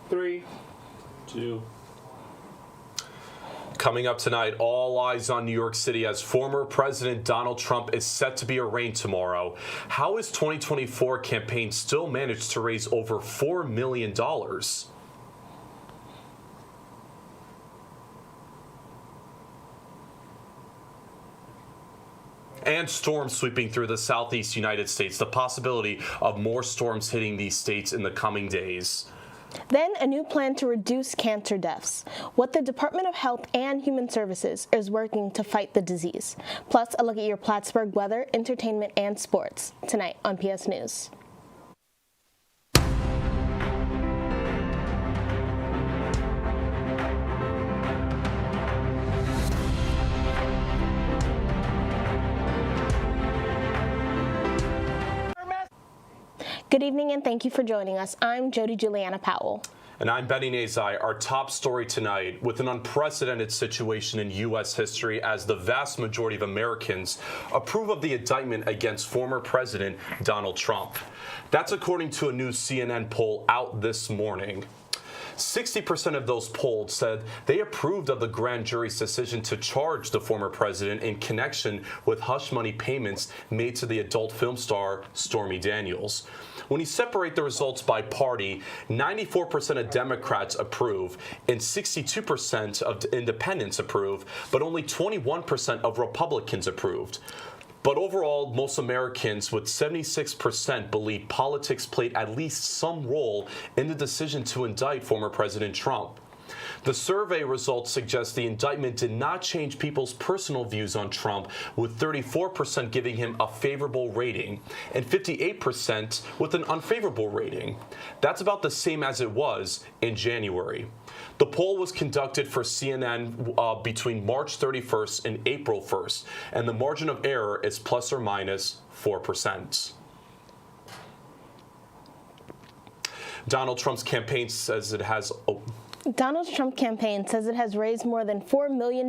3, 2. Coming up tonight, all eyes on New York City as former President Donald Trump is set to be arraigned tomorrow. How his 2024 campaign still managed to raise over $4 million? And storms sweeping through the southeast United States. The possibility of more storms hitting these states in the coming days. Then a new plan to reduce cancer deaths. What the Department of Health and Human Services is working to fight the disease. Plus, a look at your Plattsburgh weather, entertainment, and sports tonight on PS News. Good evening and thank you for joining us. I'm Jody Juliana Powell. And I'm Benny Nazai. Our top story tonight, with an unprecedented situation in U.S. history as the vast majority of Americans approve of the indictment against former President Donald Trump. That's according to a new CNN poll out this morning. 60% of those polled said they approved of the grand jury's decision to charge the former president in connection with hush money payments made to the adult film star Stormy Daniels. When you separate the results by party, 94% of Democrats approve and 62% of independents approve, but only 21% of Republicans approved. But overall, most Americans, with 76%, believe politics played at least some role in the decision to indict former President Trump. The survey results suggest the indictment did not change people's personal views on Trump, with 34% giving him a favorable rating and 58% with an unfavorable rating. That's about the same as it was in January. The poll was conducted for CNN between March 31st and April 1st, and the margin of error is plus or minus 4%. Donald Trump's campaign says it has... Donald Trump campaign says it has raised more than $4 million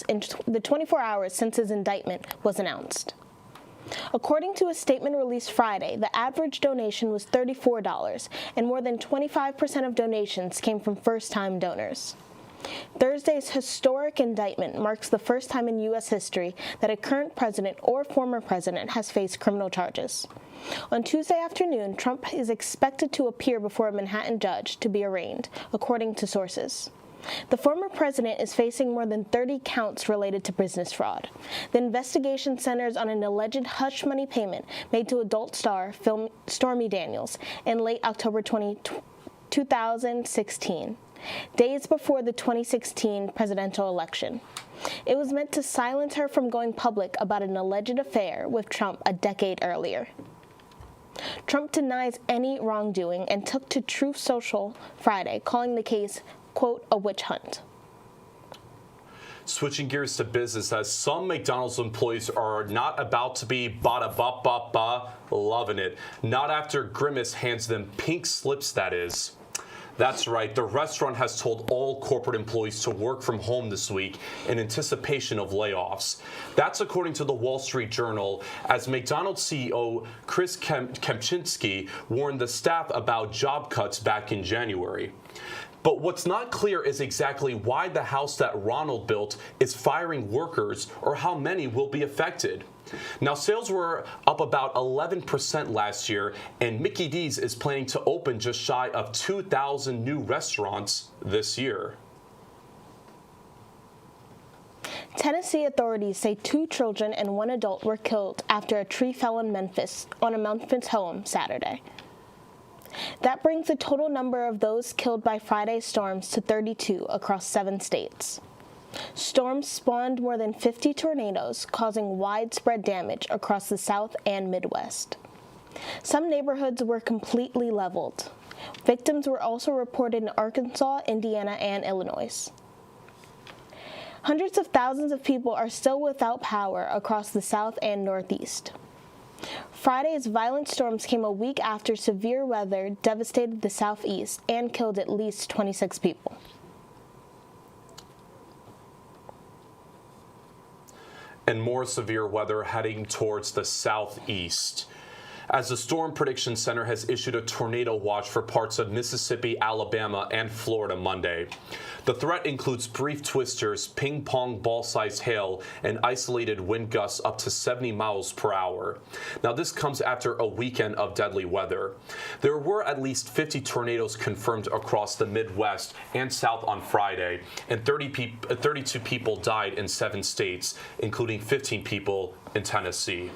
in the 24 hours since his indictment was announced. According to a statement released Friday, the average donation was $34, and more than 25% of donations came from first-time donors. Thursday's historic indictment marks the first time in U.S. history that a current president or former president has faced criminal charges. On Tuesday afternoon, Trump is expected to appear before a Manhattan judge to be arraigned, according to sources. The former president is facing more than 30 counts related to business fraud. The investigation centers on an alleged hush money payment made to adult star film Stormy Daniels in late October 2016, days before the 2016 presidential election. It was meant to silence her from going public about an alleged affair with Trump a decade earlier. Trump denies any wrongdoing and took to Truth Social Friday, calling the case, quote, a witch hunt. Switching gears to business, as some McDonald's employees are not about to be ba-da-ba-ba-ba, loving it. Not after Grimace hands them pink slips, that is. That's right, the restaurant has told all corporate employees to work from home this week in anticipation of layoffs. That's according to the Wall Street Journal, as McDonald's CEO Chris Kempczinski warned the staff about job cuts back in January. But what's not clear is exactly why the house that Ronald built is firing workers or how many will be affected. Now, sales were up about 11% last year, and Mickey D's is planning to open just shy of 2,000 new restaurants this year. Tennessee authorities say 2 children and 1 adult were killed after a tree fell in Memphis on a Memphis home Saturday. That brings the total number of those killed by Friday's storms to 32 across 7 states. Storms spawned more than 50 tornadoes, causing widespread damage across the South and Midwest. Some neighborhoods were completely leveled. Victims were also reported in Arkansas, Indiana, and Illinois. Hundreds of thousands of people are still without power across the South and Northeast. Friday's violent storms came a week after severe weather devastated the Southeast and killed at least 26 people. And more severe weather heading towards the Southeast. as the Storm Prediction Center has issued a tornado watch for parts of Mississippi, Alabama, and Florida Monday. The threat includes brief twisters, ping-pong ball-sized hail, and isolated wind gusts up to 70 miles per hour. Now, this comes after a weekend of deadly weather. There were at least 50 tornadoes confirmed across the Midwest and South on Friday, and 32 people died in 7 states, including 15 people in Tennessee.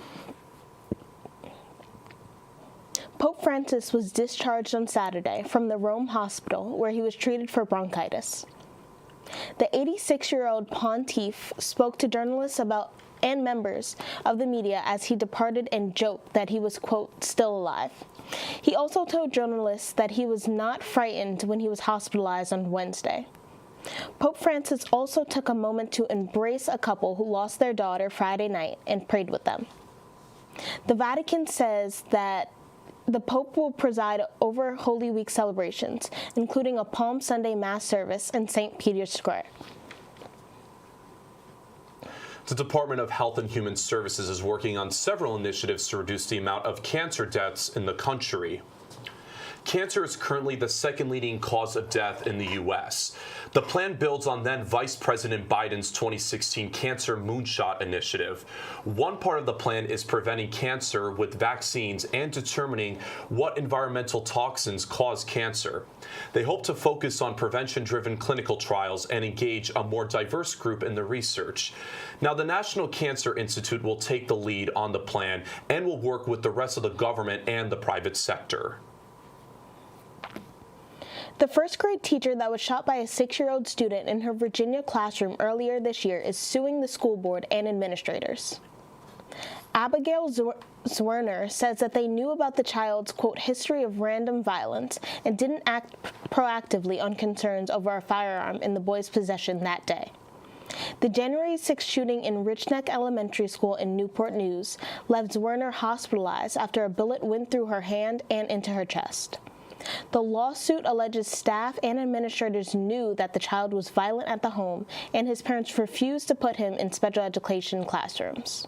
Pope Francis was discharged on Saturday from the Rome hospital where he was treated for bronchitis. The 86-year-old pontiff spoke to journalists and members of the media as he departed and joked that he was, quote, still alive. He also told journalists that he was not frightened when he was hospitalized on Wednesday. Pope Francis also took a moment to embrace a couple who lost their daughter Friday night and prayed with them. The Vatican says that the Pope will preside over Holy Week celebrations, including a Palm Sunday Mass service in St. Peter's Square. The Department of Health and Human Services is working on several initiatives to reduce the amount of cancer deaths in the country. Cancer is currently the second leading cause of death in the U.S. The plan builds on then Vice President Biden's 2016 Cancer Moonshot Initiative. One part of the plan is preventing cancer with vaccines and determining what environmental toxins cause cancer. They hope to focus on prevention-driven clinical trials and engage a more diverse group in the research. Now, the National Cancer Institute will take the lead on the plan and will work with the rest of the government and the private sector. The first-grade teacher that was shot by a 6-year-old student in her Virginia classroom earlier this year is suing the school board and administrators. Abigail Zwerner says that they knew about the child's, quote, history of random violence and didn't act proactively on concerns over a firearm in the boy's possession that day. The January 6th shooting in Rich Neck Elementary School in Newport News left Zwerner hospitalized after a bullet went through her hand and into her chest. The lawsuit alleges staff and administrators knew that the child was violent at the home and his parents refused to put him in special education classrooms.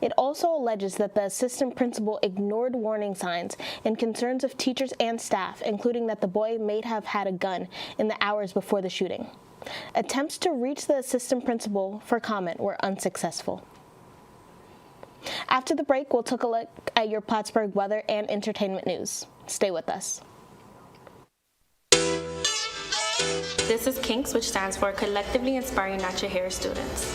It also alleges that the assistant principal ignored warning signs and concerns of teachers and staff, including that the boy may have had a gun in the hours before the shooting. Attempts to reach the assistant principal for comment were unsuccessful. After the break, we'll take a look at your Plattsburgh weather and entertainment news. Stay with us. This is KINKS, which stands for Collectively Inspiring Natural Hair Students.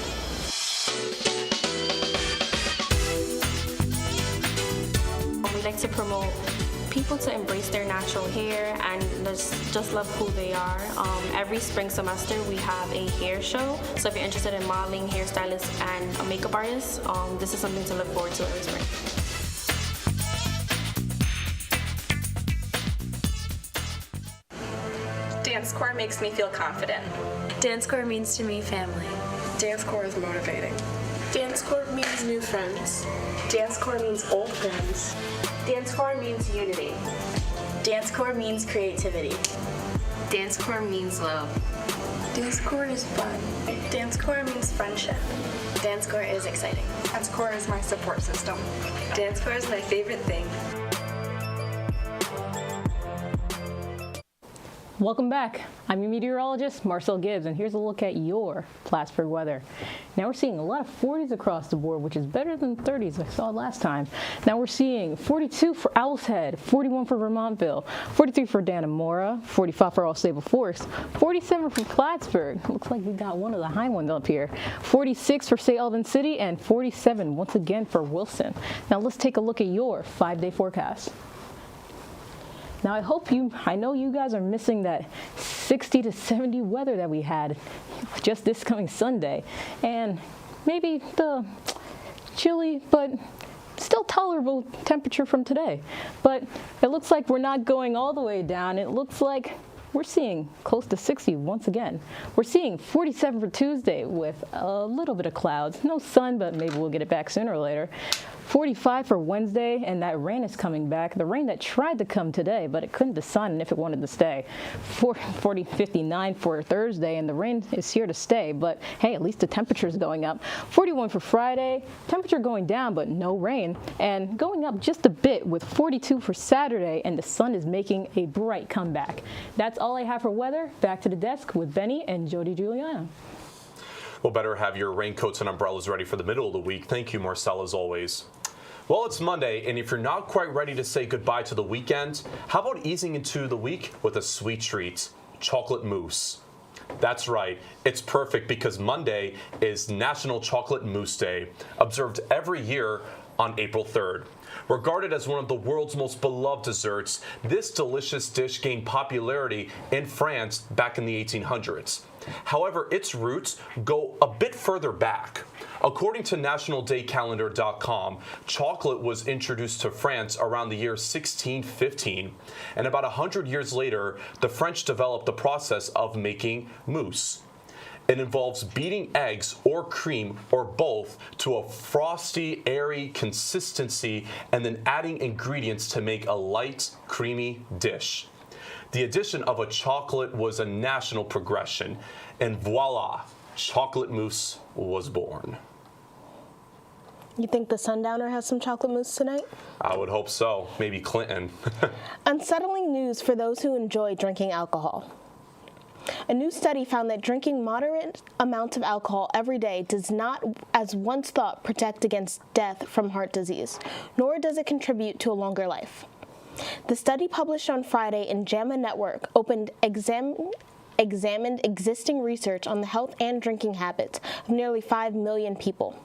We like to promote people to embrace their natural hair and just love who they are. Every spring semester we have a hair show, so if you're interested in modeling, hairstylist, and a makeup artist, this is something to look forward to every spring. Dance corps makes me feel confident. Dance corps means to me family. Dance corps is motivating. Dance corps means new friends. Dance corps means old friends. Dance corps means unity. Dance corps means creativity. Dance corps means love. Dance corps is fun. Dance corps means friendship. Dance corps is exciting. Dance corps is my support system. Dance corps is my favorite thing. Welcome back. I'm your meteorologist, Marcel Gibbs, and here's a look at your Plattsburgh weather. Now we're seeing a lot of 40s across the board, which is better than 30s I saw last time. Now we're seeing 42 for Owl's Head, 41 for Vermontville, 43 for Dannemora, 45 for All Stable Forest, 47 for Plattsburgh. Looks like we got one of the high ones up here. 46 for St. Albans City, and 47 once again for Wilson. Now let's take a look at your 5-day forecast. Now I know you guys are missing that 60 to 70 weather that we had just this coming Sunday, and maybe the chilly but still tolerable temperature from today. But it looks like we're not going all the way down. It looks like we're seeing close to 60 once again. We're seeing 47 for Tuesday with a little bit of clouds. No sun, but maybe we'll get it back sooner or later. 45 for Wednesday, and that rain is coming back. The rain that tried to come today, but it couldn't decide if it wanted to stay. 59 for Thursday, and the rain is here to stay, but hey, at least the temperature is going up. 41 for Friday, temperature going down, but no rain, and going up just a bit with 42 for Saturday, and the sun is making a bright comeback. That's all I have for weather. Back to the desk with Benny and Jody Giuliano. Well, better have your raincoats and umbrellas ready for the middle of the week. Thank you, Marcel, as always. Well, it's Monday, and if you're not quite ready to say goodbye to the weekend, how about easing into the week with a sweet treat, chocolate mousse? That's right, it's perfect because Monday is National Chocolate Mousse Day, observed every year on April 3rd. Regarded as one of the world's most beloved desserts, this delicious dish gained popularity in France back in the 1800s. However, its roots go a bit further back. According to nationaldaycalendar.com, chocolate was introduced to France around the year 1615, and about 100 years later, the French developed the process of making mousse. It involves beating eggs or cream or both to a frosty, airy consistency and then adding ingredients to make a light, creamy dish. The addition of a chocolate was a national progression, and voila, chocolate mousse was born. You think the Sundowner has some chocolate mousse tonight? I would hope so. Maybe Clinton. Unsettling news for those who enjoy drinking alcohol. A new study found that drinking moderate amounts of alcohol every day does not, as once thought, protect against death from heart disease, nor does it contribute to a longer life. The study published on Friday in JAMA Network examined existing research on the health and drinking habits of nearly 5 million people.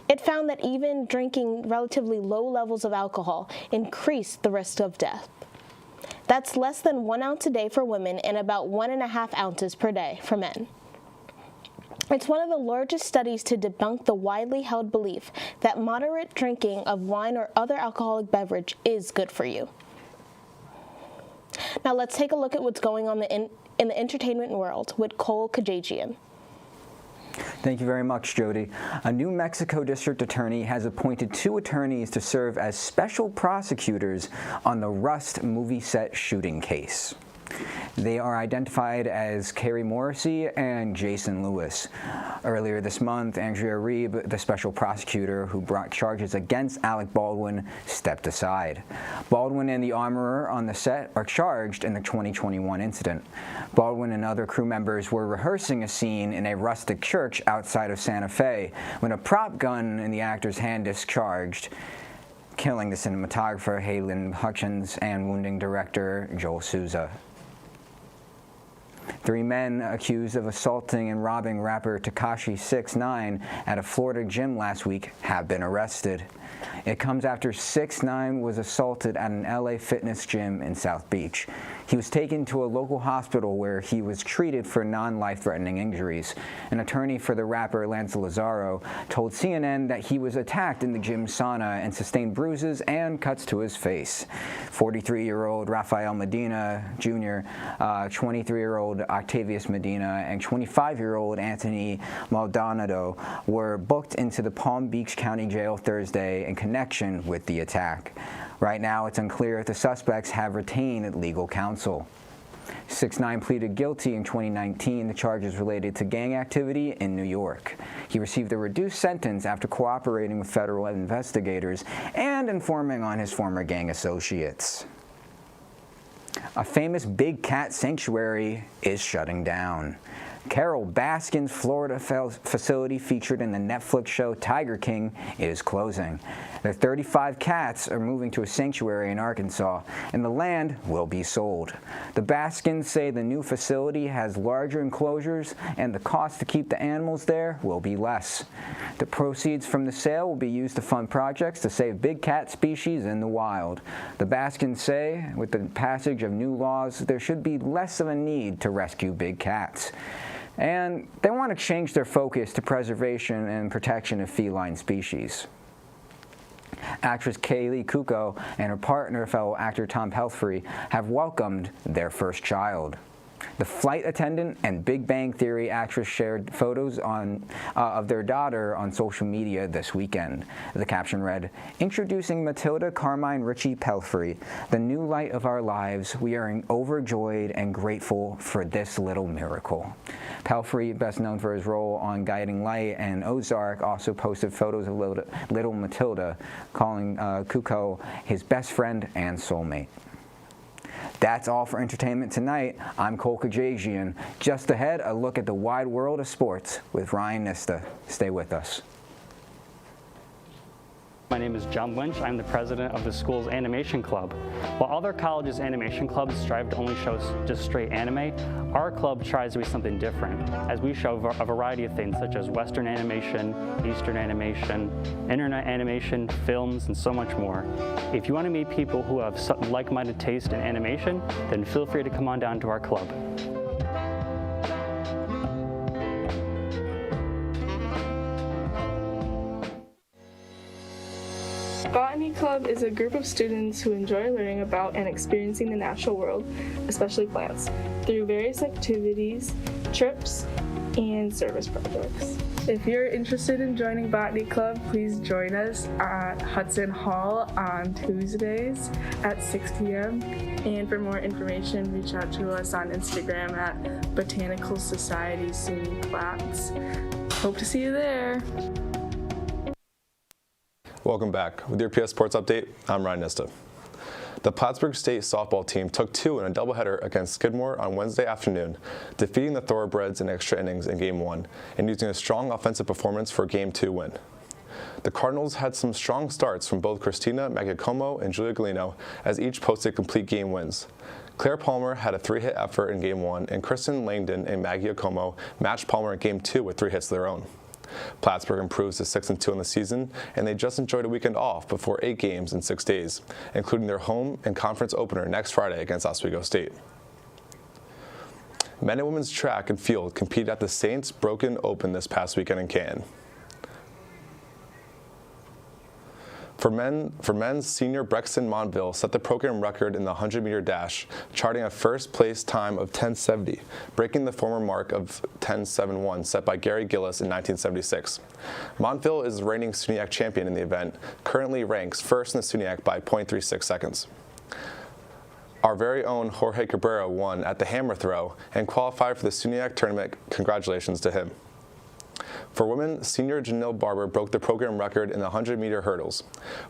It found that even drinking relatively low levels of alcohol increased the risk of death. That's less than 1 ounce a day for women and about 1.5 ounces per day for men. It's one of the largest studies to debunk the widely held belief that moderate drinking of wine or other alcoholic beverage is good for you. Now let's take a look at what's going on in the entertainment world with Cole Kajagian. Thank you very much, Jody. A New Mexico district attorney has appointed 2 attorneys to serve as special prosecutors on the Rust movie set shooting case. They are identified as Carrie Morrissey and Jason Lewis. Earlier this month, Andrea Reeb, the special prosecutor who brought charges against Alec Baldwin, stepped aside. Baldwin and the armorer on the set are charged in the 2021 incident. Baldwin and other crew members were rehearsing a scene in a rustic church outside of Santa Fe when a prop gun in the actor's hand discharged, killing the cinematographer Haylen Hutchins and wounding director Joel Souza. 3 men accused of assaulting and robbing rapper Tekashi 6ix9ine at a Florida gym last week have been arrested. It comes after 6ix9ine was assaulted at an LA fitness gym in South Beach. He was taken to a local hospital where he was treated for non-life-threatening injuries. An attorney for the rapper Lance Lazaro told CNN that he was attacked in the gym sauna and sustained bruises and cuts to his face. 43-year-old Rafael Medina Jr., 23-year-old Octavius Medina, and 25-year-old Anthony Maldonado were booked into the Palm Beach County Jail Thursday in connection with the attack. Right now, it's unclear if the suspects have retained legal counsel. 6ix9ine pleaded guilty in 2019 to charges related to gang activity in New York. He received a reduced sentence after cooperating with federal investigators and informing on his former gang associates. A famous big cat sanctuary is shutting down. Carol Baskin's Florida facility featured in the Netflix show Tiger King is closing. The 35 cats are moving to a sanctuary in Arkansas, and the land will be sold. The Baskins say the new facility has larger enclosures, and the cost to keep the animals there will be less. The proceeds from the sale will be used to fund projects to save big cat species in the wild. The Baskins say, with the passage of new laws, there should be less of a need to rescue big cats. And they want to change their focus to preservation and protection of feline species. Actress Kaylee Kuko and her partner, fellow actor Tom Pelphrey, have welcomed their first child. The flight attendant and Big Bang Theory actress shared photos of their daughter on social media this weekend. The caption read, "Introducing Matilda Carmine Ritchie Pelfrey, the new light of our lives. We are overjoyed and grateful for this little miracle." Pelfrey, best known for his role on Guiding Light and Ozark, also posted photos of little Matilda, calling Kuko his best friend and soulmate. That's all for entertainment tonight. I'm Cole Kajagian. Just ahead, a look at the wide world of sports with Ryan Nista. Stay with us. My name is John Lynch. I'm the president of the school's animation club. While other colleges' animation clubs strive to only show just straight anime, our club tries to be something different, as we show a variety of things such as Western animation, Eastern animation, internet animation, films, and so much more. If you want to meet people who have like-minded taste in animation, then feel free to come on down to our club. Botany Club is a group of students who enjoy learning about and experiencing the natural world, especially plants, through various activities, trips, and service projects. If you're interested in joining Botany Club, please join us at Hudson Hall on Tuesdays at 6 p.m. And for more information, reach out to us on Instagram at Botanical Society SUNY Platts. Hope to see you there. Welcome back. With your PS Sports Update, I'm Ryan Nista. The Plattsburgh State softball team took 2 in a doubleheader against Skidmore on Wednesday afternoon, defeating the Thoroughbreds in extra innings in Game 1 and using a strong offensive performance for a Game 2 win. The Cardinals had some strong starts from both Christina Magiacomo and Julia Galino, as each posted complete game wins. Claire Palmer had a 3-hit effort in Game 1, and Kristen Langdon and Magiacomo matched Palmer in Game 2 with 3 hits of their own. Plattsburgh improves to 6-2 in the season, and they just enjoyed a weekend off before 8 games in 6 days, including their home and conference opener next Friday against Oswego State. Men and women's track and field competed at the Saints Broken Open this past weekend in Canton. For men's, senior Brexton Montville set the program record in the 100-meter dash, charting a first-place time of 10:70, breaking the former mark of 10:71 set by Gary Gillis in 1976. Montville is the reigning SUNYAC champion in the event, currently ranks first in the SUNYAC by 0.36 seconds. Our very own Jorge Cabrera won at the hammer throw and qualified for the SUNYAC tournament. Congratulations to him. For women, senior Janelle Barber broke the program record in the 100-meter hurdles.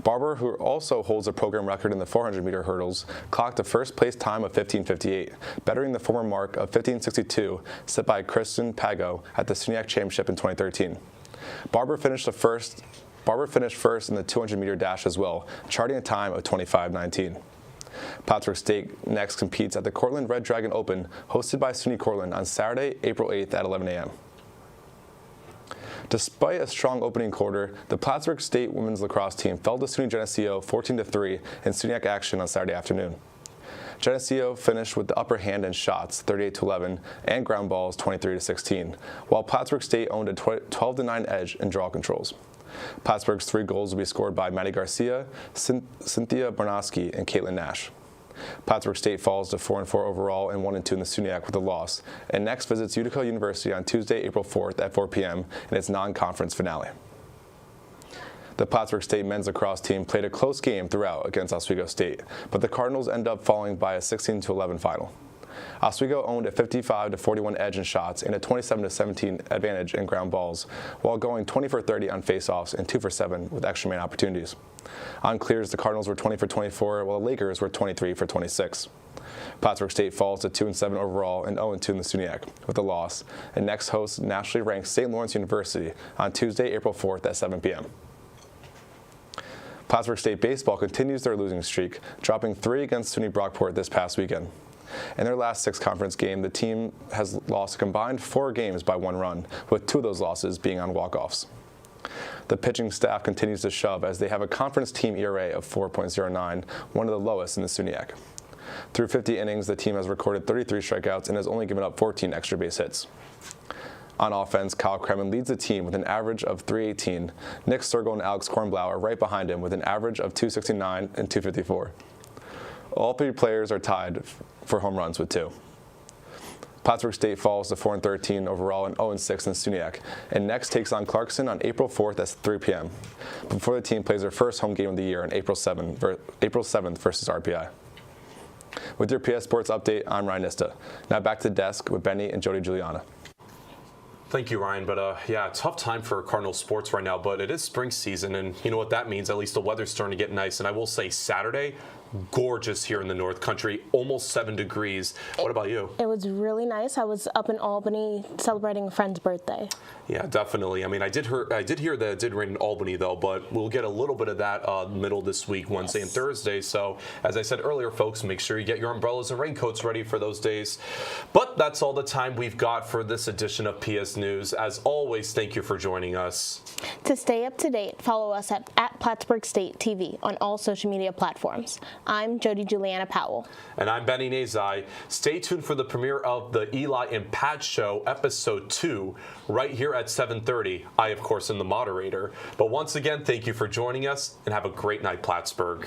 Barber, who also holds the program record in the 400-meter hurdles, clocked a first-place time of 15:58, bettering the former mark of 15:62 set by Kristen Pago at the SUNYAC Championship in 2013. Barber finished first in the 200-meter dash as well, charting a time of 25:19. Plattsburgh State next competes at the Cortland Red Dragon Open, hosted by SUNY Cortland on Saturday, April 8th at 11 a.m. Despite a strong opening quarter, the Plattsburgh State women's lacrosse team fell to SUNY Geneseo 14-3 in SUNYAC action on Saturday afternoon. Geneseo finished with the upper hand in shots 38-11 and ground balls 23-16, while Plattsburgh State owned a 12-9 edge in draw controls. Plattsburgh's 3 goals will be scored by Maddie Garcia, Cynthia Barnowski, and Caitlin Nash. Plattsburgh State falls to 4-4 overall and 1-2 in the SUNYAC with a loss, and next visits Utica University on Tuesday, April 4th at 4 p.m. in its non-conference finale. The Plattsburgh State men's lacrosse team played a close game throughout against Oswego State, but the Cardinals end up falling by a 16-11 final. Oswego owned a 55-41 edge in shots and a 27-17 advantage in ground balls, while going 20-for-30 on faceoffs and 2-for-7 with extra man opportunities. On clears, the Cardinals were 20-for-24, while the Lakers were 23-for-26. Plattsburgh State falls to 2-7 overall and 0-2 in the SUNYAC with a loss, and next hosts nationally ranked St. Lawrence University on Tuesday, April 4th at 7 p.m. Plattsburgh State baseball continues their losing streak, dropping 3 against SUNY Brockport this past weekend. In their last 6 conference game, the team has lost a combined 4 games by 1 run, with 2 of those losses being on walk-offs. The pitching staff continues to shove as they have a conference team ERA of 4.09, one of the lowest in the SUNYAC. Through 50 innings, the team has recorded 33 strikeouts and has only given up 14 extra base hits. On offense, Kyle Kremen leads the team with an average of .318. Nick Sergel and Alex Kornblau are right behind him with an average of .269 and .254. All 3 players are tied for home runs with 2. Plattsburgh State falls to 4-13 overall and 0-6 in SUNYAC, and next takes on Clarkson on April 4th at 3 p.m. before the team plays their first home game of the year on April 7th versus RPI. With your PS Sports update, I'm Ryan Nista. Now back to the desk with Benny and Jody Juliana. Thank you, Ryan. But yeah, tough time for Cardinal sports right now, but it is spring season, and you know what that means. At least the weather's starting to get nice. And I will say Saturday, gorgeous here in the North Country, almost 7 degrees. What about you? It was really nice. I was up in Albany celebrating a friend's birthday. Yeah, definitely. I mean, I did hear that it did rain in Albany, though, but we'll get a little bit of that middle this week, Wednesday and Thursday. So, as I said earlier, folks, make sure you get your umbrellas and raincoats ready for those days. But that's all the time we've got for this edition of PS News. As always, thank you for joining us. To stay up to date, follow us at Plattsburgh State TV on all social media platforms. I'm Jody Juliana Powell. And I'm Benny Nazai. Stay tuned for the premiere of the Eli and Pat Show, Episode 2, right here at 7:30. I, of course, am the moderator. But once again, thank you for joining us, and have a great night, Plattsburgh.